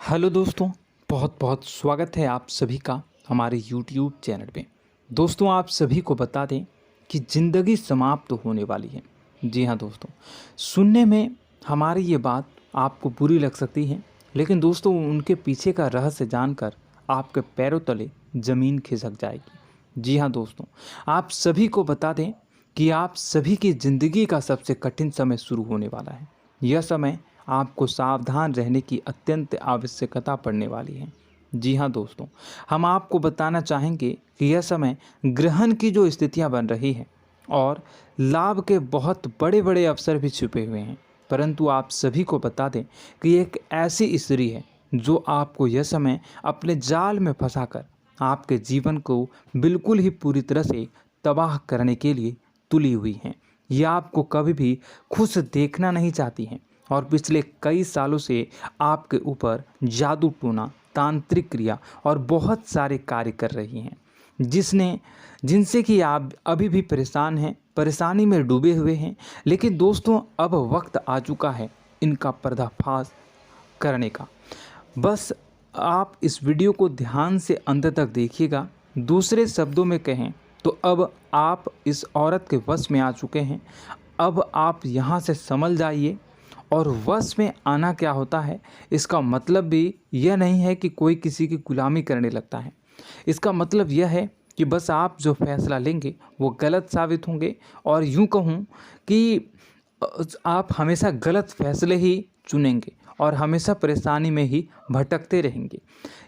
Hello दोस्तों, बहुत बहुत स्वागत है आप सभी का हमारे YouTube चैनल पे। दोस्तों, आप सभी को बता दें कि ज़िंदगी समाप्त होने वाली है। जी हाँ दोस्तों, सुनने में हमारी ये बात आपको बुरी लग सकती है, लेकिन दोस्तों उनके पीछे का रहस्य जानकर आपके पैरों तले ज़मीन खिसक जाएगी। जी हाँ दोस्तों, आप सभी को बता दें कि आप सभी की ज़िंदगी का सबसे कठिन समय शुरू होने वाला है। यह समय आपको सावधान रहने की अत्यंत आवश्यकता पड़ने वाली है। जी हाँ दोस्तों, हम आपको बताना चाहेंगे कि यह समय ग्रहण की जो स्थितियां बन रही है और लाभ के बहुत बड़े बड़े अवसर भी छुपे हुए हैं। परंतु आप सभी को बता दें कि एक ऐसी स्त्री है जो आपको यह समय अपने जाल में फंसाकर आपके जीवन को बिल्कुल ही पूरी तरह से तबाह करने के लिए तुली हुई हैं। यह आपको कभी भी खुश देखना नहीं चाहती हैं और पिछले कई सालों से आपके ऊपर जादू टोना, तांत्रिक क्रिया और बहुत सारे कार्य कर रही हैं, जिनसे कि आप अभी भी परेशान हैं, परेशानी में डूबे हुए हैं। लेकिन दोस्तों, अब वक्त आ चुका है इनका पर्दाफाश करने का। बस आप इस वीडियो को ध्यान से अंत तक देखिएगा। दूसरे शब्दों में कहें तो अब आप इस औरत के वश में आ चुके हैं। अब आप यहाँ से संभल जाइए। और वश में आना क्या होता है, इसका मतलब भी यह नहीं है कि कोई किसी की गुलामी करने लगता है। इसका मतलब यह है कि बस आप जो फैसला लेंगे वो गलत साबित होंगे, और यूँ कहूँ कि आप हमेशा गलत फैसले ही चुनेंगे और हमेशा परेशानी में ही भटकते रहेंगे।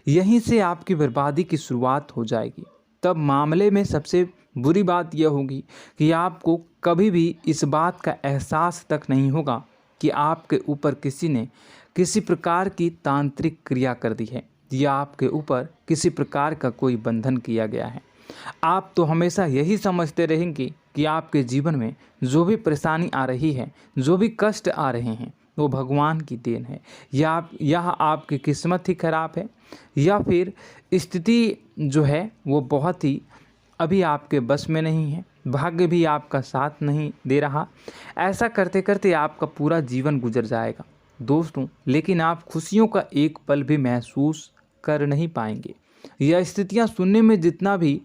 यहीं से आपकी बर्बादी की शुरुआत हो जाएगी। तब मामले में सबसे बुरी बात यह होगी कि आपको कभी भी इस बात का एहसास तक नहीं होगा कि आपके ऊपर किसी ने किसी प्रकार की तांत्रिक क्रिया कर दी है या आपके ऊपर किसी प्रकार का कोई बंधन किया गया है। आप तो हमेशा यही समझते रहेंगे कि आपके जीवन में जो भी परेशानी आ रही है, जो भी कष्ट आ रहे हैं, वो भगवान की देन है, या आपकी किस्मत ही खराब है, या फिर स्थिति जो है वो बहुत ही अभी आपके बस में नहीं है, भाग्य भी आपका साथ नहीं दे रहा। ऐसा करते करते आपका पूरा जीवन गुजर जाएगा दोस्तों, लेकिन आप खुशियों का एक पल भी महसूस कर नहीं पाएंगे। यह स्थितियां सुनने में जितना भी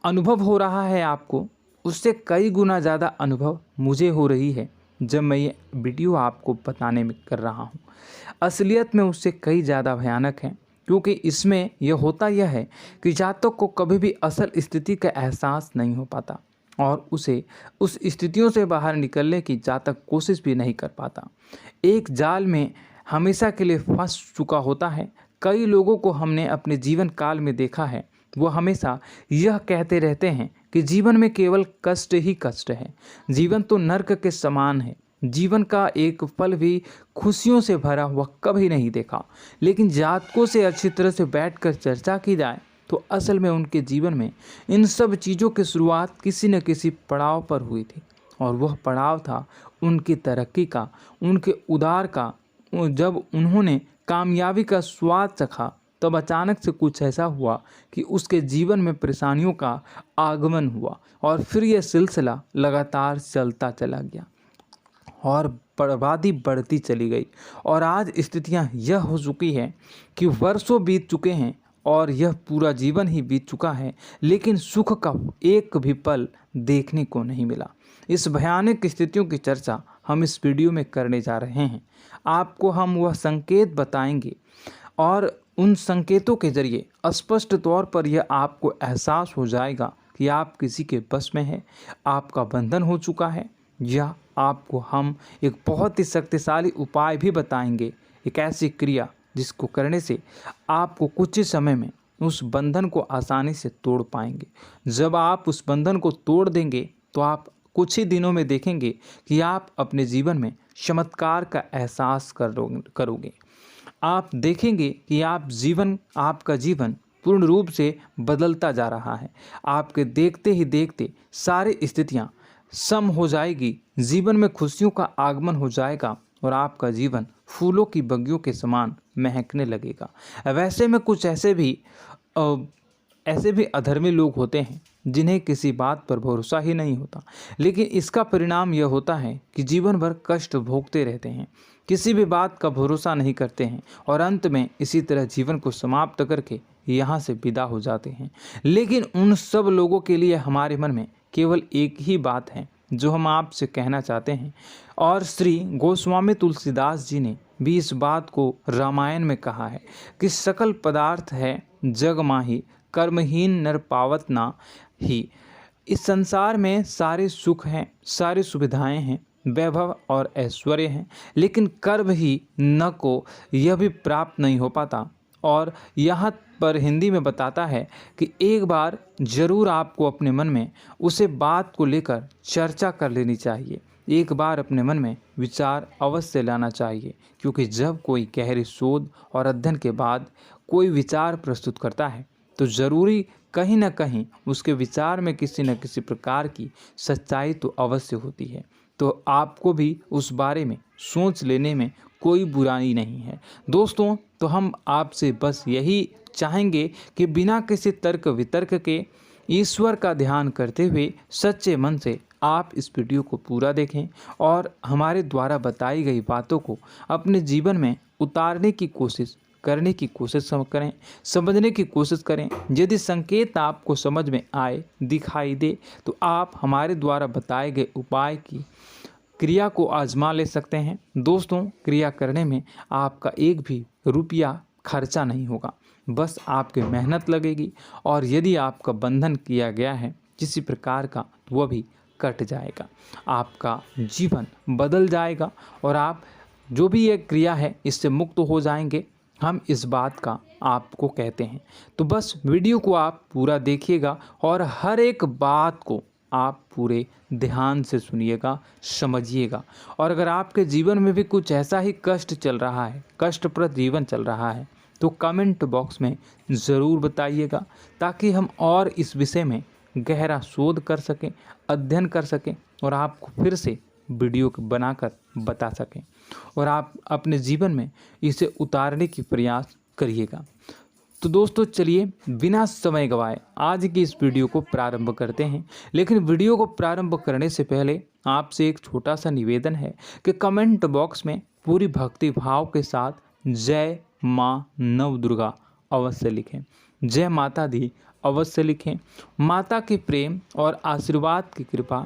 अनुभव हो रहा है आपको, उससे कई गुना ज़्यादा अनुभव मुझे हो रही है जब मैं ये वीडियो आपको बताने में कर रहा हूँ। असलियत में उससे कई ज़्यादा भयानक है, क्योंकि इसमें यह होता यह है कि जातक को कभी भी असल स्थिति का एहसास नहीं हो पाता और उसे उस स्थितियों से बाहर निकलने की जातक कोशिश भी नहीं कर पाता। एक जाल में हमेशा के लिए फंस चुका होता है। कई लोगों को हमने अपने जीवन काल में देखा है, वो हमेशा यह कहते रहते हैं कि जीवन में केवल कष्ट ही कष्ट है, जीवन तो नर्क के समान है, जीवन का एक पल भी खुशियों से भरा हुआ कभी नहीं देखा। लेकिन जातकों से अच्छी तरह से बैठकर चर्चा की जाए तो असल में उनके जीवन में इन सब चीज़ों की शुरुआत किसी न किसी पड़ाव पर हुई थी, और वह पड़ाव था उनकी तरक्की का, उनके उदार का। जब उन्होंने कामयाबी का स्वाद चखा, तब अचानक से कुछ ऐसा हुआ कि उसके जीवन में परेशानियों का आगमन हुआ, और फिर यह सिलसिला लगातार चलता चला गया और बर्बादी बढ़ती चली गई। और आज स्थितियां यह हो चुकी है कि वर्षों बीत चुके हैं और यह पूरा जीवन ही बीत चुका है, लेकिन सुख का एक भी पल देखने को नहीं मिला। इस भयानक स्थितियों की चर्चा हम इस वीडियो में करने जा रहे हैं। आपको हम वह संकेत बताएंगे और उन संकेतों के जरिए स्पष्ट तौर पर यह आपको एहसास हो जाएगा कि आप किसी के बस में हैं, आपका बंधन हो चुका है, या आपको हम एक बहुत ही शक्तिशाली उपाय भी बताएंगे, एक ऐसी क्रिया जिसको करने से आपको कुछ ही समय में उस बंधन को आसानी से तोड़ पाएंगे। जब आप उस बंधन को तोड़ देंगे तो आप कुछ ही दिनों में देखेंगे कि आप अपने जीवन में चमत्कार का एहसास करोगे। आप देखेंगे कि आपका जीवन पूर्ण रूप से बदलता जा रहा है। आपके देखते ही देखते सारी स्थितियां सम हो जाएगी, जीवन में खुशियों का आगमन हो जाएगा और आपका जीवन फूलों की बगियों के समान महकने लगेगा। वैसे में कुछ ऐसे भी अधर्मी लोग होते हैं जिन्हें किसी बात पर भरोसा ही नहीं होता, लेकिन इसका परिणाम यह होता है कि जीवन भर कष्ट भोगते रहते हैं, किसी भी बात का भरोसा नहीं करते हैं और अंत में इसी तरह जीवन को समाप्त करके यहाँ से विदा हो जाते हैं। लेकिन उन सब लोगों के लिए हमारे मन में केवल एक ही बात है जो हम आपसे कहना चाहते हैं, और श्री गोस्वामी तुलसीदास जी ने भी इस बात को रामायण में कहा है कि सकल पदार्थ है जग माही, कर्महीन नर पावत ना ही। इस संसार में सारे सुख हैं, सारी सुविधाएं हैं, वैभव और ऐश्वर्य हैं, लेकिन कर्म ही न को यह भी प्राप्त नहीं हो पाता। और यहाँ पर हिंदी में बताता है कि एक बार जरूर आपको अपने मन में उसे बात को लेकर चर्चा कर लेनी चाहिए, एक बार अपने मन में विचार अवश्य लाना चाहिए, क्योंकि जब कोई गहरी शोध और अध्ययन के बाद कोई विचार प्रस्तुत करता है तो ज़रूरी कहीं न कहीं उसके विचार में किसी न किसी प्रकार की सच्चाई तो अवश्य होती है। तो आपको भी उस बारे में सोच लेने में कोई बुराई नहीं है। दोस्तों, तो हम आपसे बस यही चाहेंगे कि बिना किसी तर्क वितर्क के ईश्वर का ध्यान करते हुए सच्चे मन से आप इस वीडियो को पूरा देखें और हमारे द्वारा बताई गई बातों को अपने जीवन में उतारने की कोशिश करने की कोशिश करें, समझने की कोशिश करें। यदि संकेत आपको समझ में आए, दिखाई दे, तो आप हमारे द्वारा बताए गए उपाय की क्रिया को आजमा ले सकते हैं। दोस्तों, क्रिया करने में आपका एक भी रुपया खर्चा नहीं होगा, बस आपकी मेहनत लगेगी, और यदि आपका बंधन किया गया है किसी प्रकार का तो वह भी कट जाएगा, आपका जीवन बदल जाएगा और आप जो भी ये क्रिया है इससे मुक्त हो जाएंगे। हम इस बात का आपको कहते हैं। तो बस वीडियो को आप पूरा देखिएगा और हर एक बात को आप पूरे ध्यान से सुनिएगा, समझिएगा। और अगर आपके जीवन में भी कुछ ऐसा ही कष्ट चल रहा है, कष्टप्रद जीवन चल रहा है, तो कमेंट बॉक्स में ज़रूर बताइएगा, ताकि हम और इस विषय में गहरा शोध कर सकें, अध्ययन कर सकें और आपको फिर से वीडियो बनाकर बता सकें और आप अपने जीवन में इसे उतारने की प्रयास करिएगा। तो दोस्तों, चलिए बिना समय गवाए आज की इस वीडियो को प्रारंभ करते हैं। लेकिन वीडियो को प्रारंभ करने से पहले आपसे एक छोटा सा निवेदन है कि कमेंट बॉक्स में पूरी भक्ति भाव के साथ जय माँ नव दुर्गा अवश्य लिखें, जय माता दी अवश्य लिखें। माता के प्रेम और आशीर्वाद की कृपा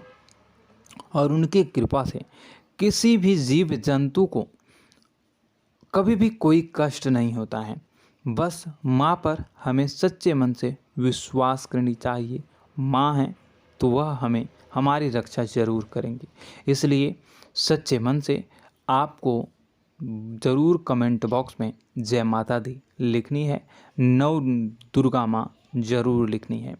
और उनकी कृपा से किसी भी जीव जंतु को कभी भी कोई कष्ट नहीं होता है। बस माँ पर हमें सच्चे मन से विश्वास करनी चाहिए। माँ है तो वह हमें हमारी रक्षा जरूर करेंगी। इसलिए सच्चे मन से आपको ज़रूर कमेंट बॉक्स में जय माता दी लिखनी है, नव दुर्गा माँ ज़रूर लिखनी है।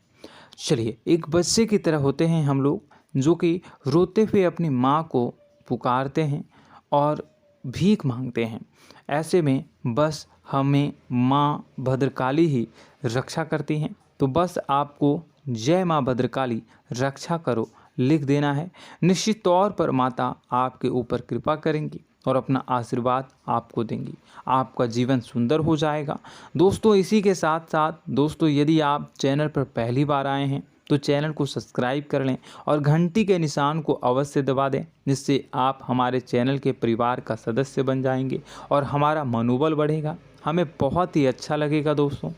चलिए, एक बच्चे की तरह होते हैं हम लोग, जो कि रोते हुए अपनी माँ को पुकारते हैं और भीख मांगते हैं। ऐसे में बस हमें माँ भद्रकाली ही रक्षा करती हैं। तो बस आपको जय माँ भद्रकाली रक्षा करो लिख देना है। निश्चित तौर पर माता आपके ऊपर कृपा करेंगी और अपना आशीर्वाद आपको देंगी, आपका जीवन सुंदर हो जाएगा। दोस्तों, इसी के साथ साथ दोस्तों, यदि आप चैनल पर पहली बार आए हैं तो चैनल को सब्सक्राइब कर लें और घंटी के निशान को अवश्य दबा दें, जिससे आप हमारे चैनल के परिवार का सदस्य बन जाएंगे और हमारा मनोबल बढ़ेगा, हमें बहुत ही अच्छा लगेगा दोस्तों।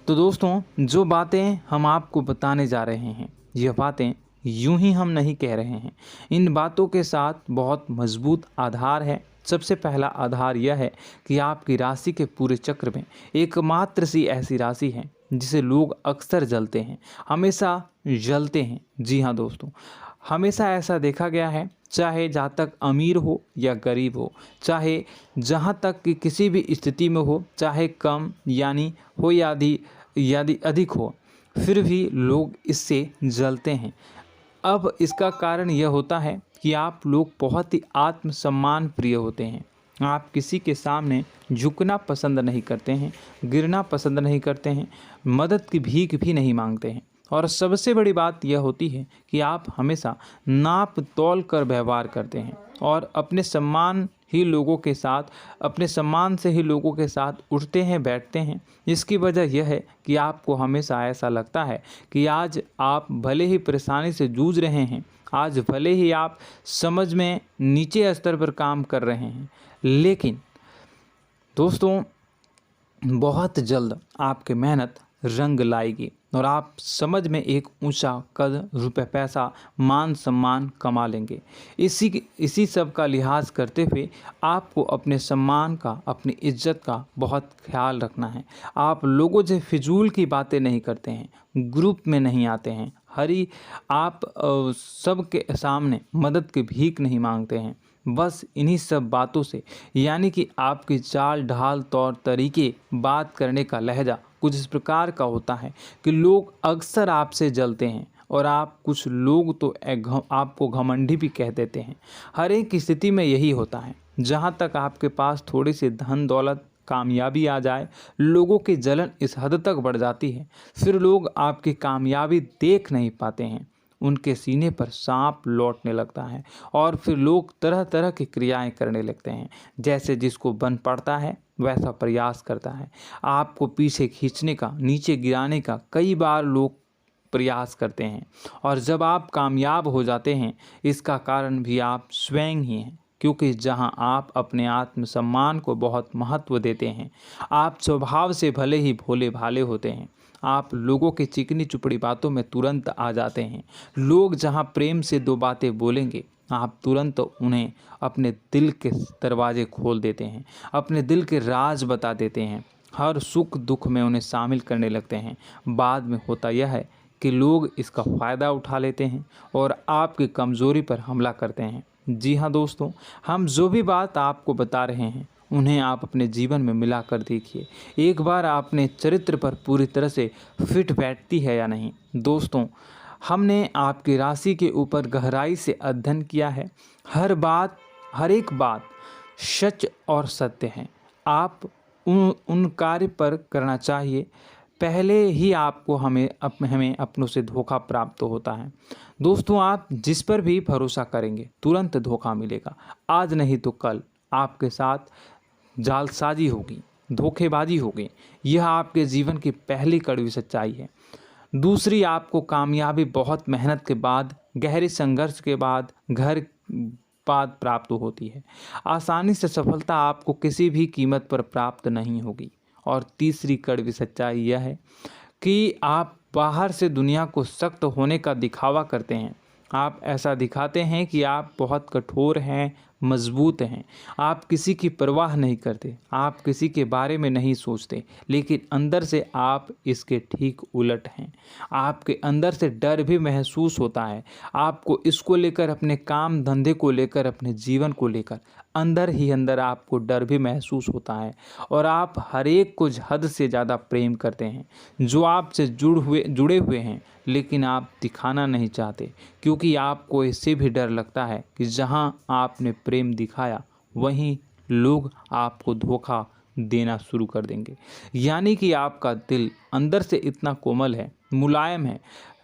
तो दोस्तों, जो बातें हम आपको बताने जा रहे हैं, यह बातें यूं ही हम नहीं कह रहे हैं। इन बातों के साथ बहुत मजबूत आधार है। सबसे पहला आधार यह है कि आपकी राशि के पूरे चक्र में एकमात्र सी ऐसी राशि है जिसे लोग अक्सर जलते हैं, हमेशा जलते हैं। जी हाँ दोस्तों, हमेशा ऐसा देखा गया है, चाहे जहाँ तक अमीर हो या गरीब हो, चाहे जहाँ तक कि किसी भी स्थिति में हो, चाहे कम यानी हो या अधिक हो, फिर भी लोग इससे जलते हैं। अब इसका कारण यह होता है कि आप लोग बहुत ही आत्मसम्मान प्रिय होते हैं। आप किसी के सामने झुकना पसंद नहीं करते हैं, गिरना पसंद नहीं करते हैं, मदद की भीख भी नहीं मांगते हैं और सबसे बड़ी बात यह होती है कि आप हमेशा नाप तौल कर व्यवहार करते हैं और अपने सम्मान से ही लोगों के साथ उठते हैं बैठते हैं। इसकी वजह यह है कि आपको हमेशा ऐसा लगता है कि आज आप भले ही परेशानी से जूझ रहे हैं, आज भले ही आप समझ में नीचे स्तर पर काम कर रहे हैं, लेकिन दोस्तों बहुत जल्द आपकी मेहनत रंग लाएगी और आप समझ में एक ऊंचा कद, रुपए, पैसा, मान सम्मान कमा लेंगे। इसी सब का लिहाज करते हुए आपको अपने सम्मान का, अपनी इज्जत का बहुत ख्याल रखना है। आप लोगों से फिजूल की बातें नहीं करते हैं, ग्रुप में नहीं आते हैं, आप सबके सामने मदद की भीख नहीं मांगते हैं। बस इन्हीं सब बातों से, यानी कि आपकी चाल ढाल, तौर तरीके, बात करने का लहजा कुछ इस प्रकार का होता है कि लोग अक्सर आपसे जलते हैं और कुछ लोग तो आपको घमंडी भी कह देते हैं। हर एक स्थिति में यही होता है। जहाँ तक आपके पास थोड़ी सी धन दौलत, कामयाबी आ जाए, लोगों की जलन इस हद तक बढ़ जाती है, फिर लोग आपकी कामयाबी देख नहीं पाते हैं, उनके सीने पर सांप लौटने लगता है और फिर लोग तरह तरह की क्रियाएं करने लगते हैं। जैसे जिसको बन पड़ता है वैसा प्रयास करता है। आपको पीछे खींचने का, नीचे गिराने का कई बार लोग प्रयास करते हैं और जब आप कामयाब हो जाते हैं, इसका कारण भी आप स्वयं ही हैं। क्योंकि जहां आप अपने आत्मसम्मान को बहुत महत्व देते हैं, आप स्वभाव से भले ही भोले भाले होते हैं, आप लोगों की चिकनी चुपड़ी बातों में तुरंत आ जाते हैं। लोग जहां प्रेम से दो बातें बोलेंगे, आप तुरंत उन्हें अपने दिल के दरवाजे खोल देते हैं, अपने दिल के राज बता देते हैं, हर सुख दुख में उन्हें शामिल करने लगते हैं। बाद में होता यह है कि लोग इसका फ़ायदा उठा लेते हैं और आपकी कमज़ोरी पर हमला करते हैं। जी हाँ दोस्तों, हम जो भी बात आपको बता रहे हैं उन्हें आप अपने जीवन में मिला कर देखिए। एक बार आपने चरित्र पर पूरी तरह से फिट बैठती है या नहीं। दोस्तों, हमने आपकी राशि के ऊपर गहराई से अध्ययन किया है। हर एक बात सच और सत्य है। आप उन कार्य पर करना चाहिए, पहले ही आपको हमें अपनों से धोखा प्राप्त होता है। दोस्तों, आप जिस पर भी भरोसा करेंगे तुरंत धोखा मिलेगा। आज नहीं तो कल आपके साथ जालसाजी होगी, धोखेबाजी होगी। यह आपके जीवन की पहली कड़वी सच्चाई है। दूसरी, आपको कामयाबी बहुत मेहनत के बाद, गहरे संघर्ष के बाद प्राप्त होती है। आसानी से सफलता आपको किसी भी कीमत पर प्राप्त नहीं होगी। और तीसरी कड़वी सच्चाई यह है कि आप बाहर से दुनिया को सख्त होने का दिखावा करते हैं। आप ऐसा दिखाते हैं कि आप बहुत कठोर हैं, मजबूत हैं, आप किसी की परवाह नहीं करते, आप किसी के बारे में नहीं सोचते, लेकिन अंदर से आप इसके ठीक उलट हैं। आपके अंदर से डर भी महसूस होता है। आपको इसको लेकर, अपने काम धंधे को लेकर, अपने जीवन को लेकर अंदर ही अंदर आपको डर भी महसूस होता है और आप हर एक को हद से ज़्यादा प्रेम करते हैं, जो आपसे जुड़े हुए हैं, लेकिन आप दिखाना नहीं चाहते, क्योंकि आपको इससे भी डर लगता है कि जहां आपने प्रेम दिखाया वहीं लोग आपको धोखा देना शुरू कर देंगे। यानी कि आपका दिल अंदर से इतना कोमल है, मुलायम है,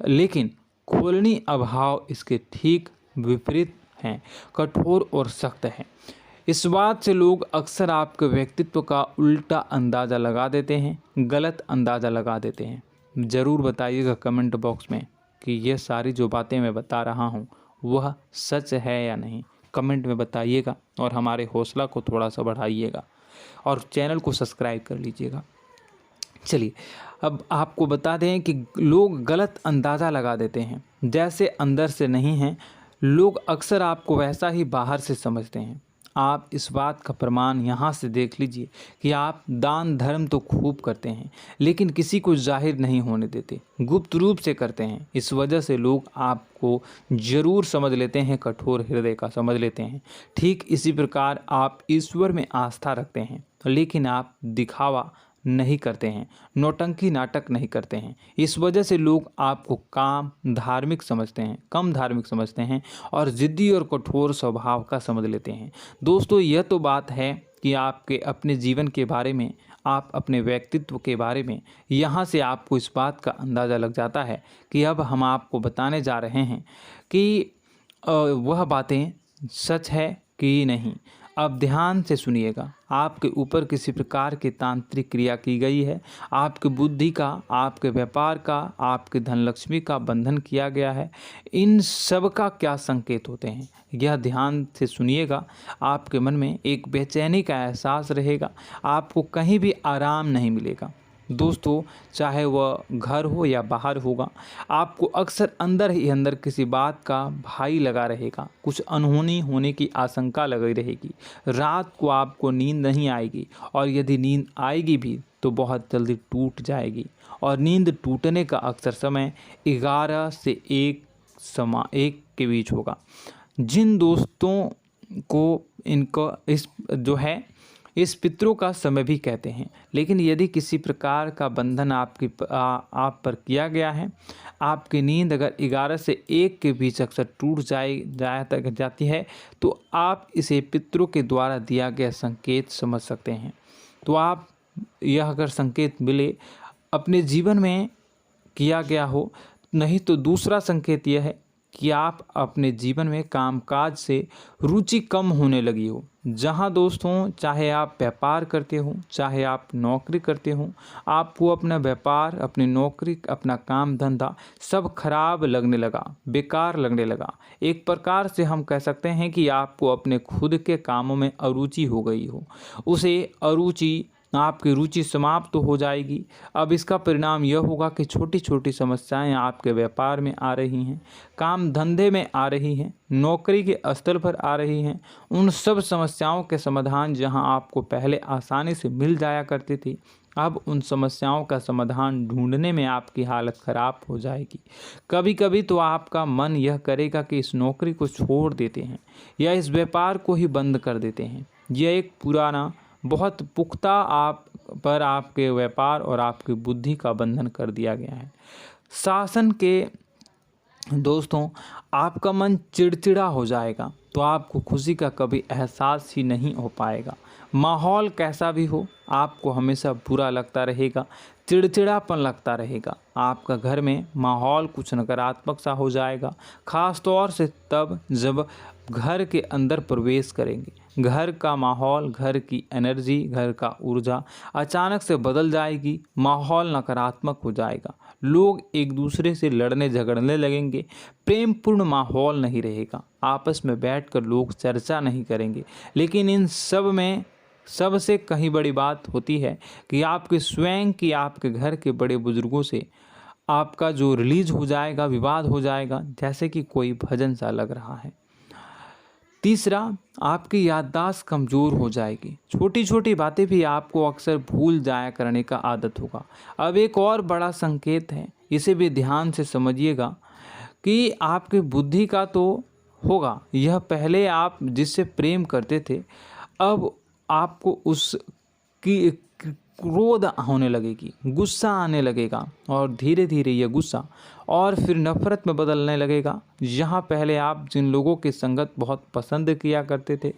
लेकिन खोलनी अभाव इसके ठीक विपरीत हैं, कठोर और सख्त हैं। इस बात से लोग अक्सर आपके व्यक्तित्व का उल्टा अंदाज़ा लगा देते हैं, गलत अंदाज़ा लगा देते हैं। ज़रूर बताइएगा कमेंट बॉक्स में कि ये सारी जो बातें मैं बता रहा हूँ वह सच है या नहीं। कमेंट में बताइएगा और हमारे हौसला को थोड़ा सा बढ़ाइएगा और चैनल को सब्सक्राइब कर लीजिएगा। चलिए, अब आपको बता दें कि लोग गलत अंदाज़ा लगा देते हैं। जैसे अंदर से नहीं हैं, लोग अक्सर आपको वैसा ही बाहर से समझते हैं। आप इस बात का प्रमाण यहाँ से देख लीजिए कि आप दान धर्म तो खूब करते हैं, लेकिन किसी को जाहिर नहीं होने देते, गुप्त रूप से करते हैं। इस वजह से लोग आपको ज़रूर समझ लेते हैं, कठोर हृदय का समझ लेते हैं। ठीक इसी प्रकार आप ईश्वर में आस्था रखते हैं, लेकिन आप दिखावा नहीं करते हैं, नौटंकी नाटक नहीं करते हैं। इस वजह से लोग आपको कम धार्मिक समझते हैं और ज़िद्दी और कठोर स्वभाव का समझ लेते हैं। दोस्तों, यह तो बात है कि आपके अपने जीवन के बारे में, आप अपने व्यक्तित्व के बारे में, यहाँ से आपको इस बात का अंदाज़ा लग जाता है कि अब हम आपको बताने जा रहे हैं कि वह बातें सच है कि नहीं। अब ध्यान से सुनिएगा। आपके ऊपर किसी प्रकार की तांत्रिक क्रिया की गई है, आपकी बुद्धि का, आपके व्यापार का, आपके धनलक्ष्मी का बंधन किया गया है। इन सब का क्या संकेत होते हैं, यह ध्यान से सुनिएगा। आपके मन में एक बेचैनी का एहसास रहेगा, आपको कहीं भी आराम नहीं मिलेगा। दोस्तों, चाहे वह घर हो या बाहर होगा, आपको अक्सर अंदर ही अंदर किसी बात का भय लगा रहेगा, कुछ अनहोनी होने की आशंका लगी रहेगी। रात को आपको नींद नहीं आएगी, और यदि नींद आएगी भी तो बहुत जल्दी टूट जाएगी। और नींद टूटने का अक्सर समय 11 से 1 के बीच होगा। जिन दोस्तों को इनको इस पितरों का समय भी कहते हैं। लेकिन यदि किसी प्रकार का बंधन आप पर किया गया है, आपकी नींद अगर 11 से 1 के बीच अक्सर टूट जाती है, तो आप इसे पितरों के द्वारा दिया गया संकेत समझ सकते हैं। तो आप यह अगर संकेत मिले अपने जीवन में किया गया हो, नहीं तो दूसरा संकेत यह है कि आप अपने जीवन में कामकाज से रुचि कम होने लगी हो। जहां दोस्तों, चाहे आप व्यापार करते हो, चाहे आप नौकरी करते हो, आपको अपना व्यापार, अपनी नौकरी, अपना काम धंधा सब खराब लगने लगा, बेकार लगने लगा। एक प्रकार से हम कह सकते हैं कि आपको अपने खुद के कामों में अरुचि हो गई हो। उसे अरुचि, आपकी रुचि समाप्त तो हो जाएगी। अब इसका परिणाम यह होगा कि छोटी छोटी समस्याएं आपके व्यापार में आ रही हैं, काम धंधे में आ रही हैं, नौकरी के स्तर पर आ रही हैं। उन सब समस्याओं के समाधान जहां आपको पहले आसानी से मिल जाया करती थी, अब उन समस्याओं का समाधान ढूंढने में आपकी हालत ख़राब हो जाएगी। कभी कभी तो आपका मन यह करेगा कि इस नौकरी को छोड़ देते हैं या इस व्यापार को ही बंद कर देते हैं। यह एक पुराना, बहुत पुख्ता आप पर आपके व्यापार और आपकी बुद्धि का बंधन कर दिया गया है। शासन के दोस्तों, आपका मन चिड़चिड़ा हो जाएगा, तो आपको खुशी का कभी एहसास ही नहीं हो पाएगा। माहौल कैसा भी हो, आपको हमेशा बुरा लगता रहेगा, चिड़चिड़ापन लगता रहेगा। आपका घर में माहौल कुछ नकारात्मक सा हो जाएगा, ख़ास तौर से तब जब घर के अंदर प्रवेश करेंगे। घर का माहौल, घर की एनर्जी, घर का ऊर्जा अचानक से बदल जाएगी, माहौल नकारात्मक हो जाएगा। लोग एक दूसरे से लड़ने झगड़ने लगेंगे, प्रेमपूर्ण माहौल नहीं रहेगा, आपस में बैठकर लोग चर्चा नहीं करेंगे। लेकिन इन सब में सबसे कहीं बड़ी बात होती है कि आपके स्वयं की, आपके घर के बड़े बुजुर्गों से आपका जो रिलीज हो जाएगा, विवाद हो जाएगा, जैसे कि कोई भजन सा लग रहा है। तीसरा, आपकी याददाश्त कमज़ोर हो जाएगी, छोटी छोटी बातें भी आपको अक्सर भूल जाया करने का आदत होगा। अब एक और बड़ा संकेत है, इसे भी ध्यान से समझिएगा कि आपकी बुद्धि का तो होगा, यह पहले आप जिससे प्रेम करते थे, अब आपको उसकी क्रोध होने लगेगी, गुस्सा आने लगेगा, और धीरे धीरे यह गुस्सा और फिर नफरत में बदलने लगेगा। यहाँ पहले आप जिन लोगों की संगत बहुत पसंद किया करते थे,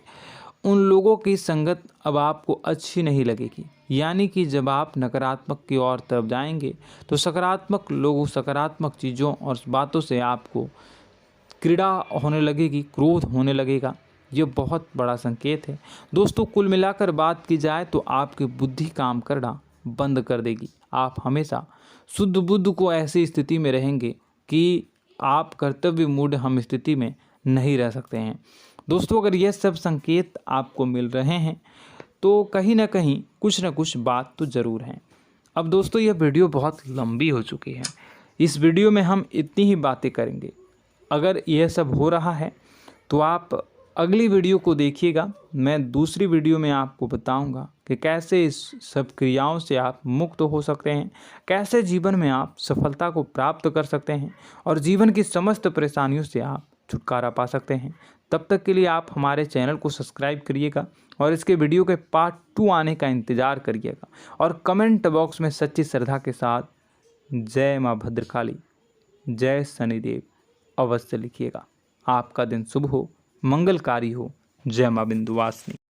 उन लोगों की संगत अब आपको अच्छी नहीं लगेगी। यानी कि जब आप नकारात्मक की ओर तरफ जाएंगे, तो सकारात्मक लोगों, सकारात्मक चीज़ों और बातों से आपको क्रीड़ा होने लगेगी, क्रोध होने लगेगा। ये बहुत बड़ा संकेत है दोस्तों। कुल मिलाकर बात की जाए तो आपकी बुद्धि काम करना बंद कर देगी। आप हमेशा शुद्ध बुद्ध को ऐसी स्थिति में रहेंगे कि आप कर्तव्य मूढ़ हम स्थिति में नहीं रह सकते हैं। दोस्तों, अगर ये सब संकेत आपको मिल रहे हैं तो कहीं ना कहीं कुछ ना कुछ बात तो ज़रूर है। अब दोस्तों, यह वीडियो बहुत लंबी हो चुकी है, इस वीडियो में हम इतनी ही बातें करेंगे। अगर यह सब हो रहा है तो आप अगली वीडियो को देखिएगा। मैं दूसरी वीडियो में आपको बताऊंगा कि कैसे इस सब क्रियाओं से आप मुक्त हो सकते हैं, कैसे जीवन में आप सफलता को प्राप्त कर सकते हैं और जीवन की समस्त परेशानियों से आप छुटकारा पा सकते हैं। तब तक के लिए आप हमारे चैनल को सब्सक्राइब करिएगा और इसके वीडियो के पार्ट 2 आने का इंतज़ार करिएगा। और कमेंट बॉक्स में सच्ची श्रद्धा के साथ जय माँ भद्रकाली, जय शनिदेव अवश्य लिखिएगा। आपका दिन शुभ हो, मंगलकारी हो। जय माँ विंध्यवासिनी।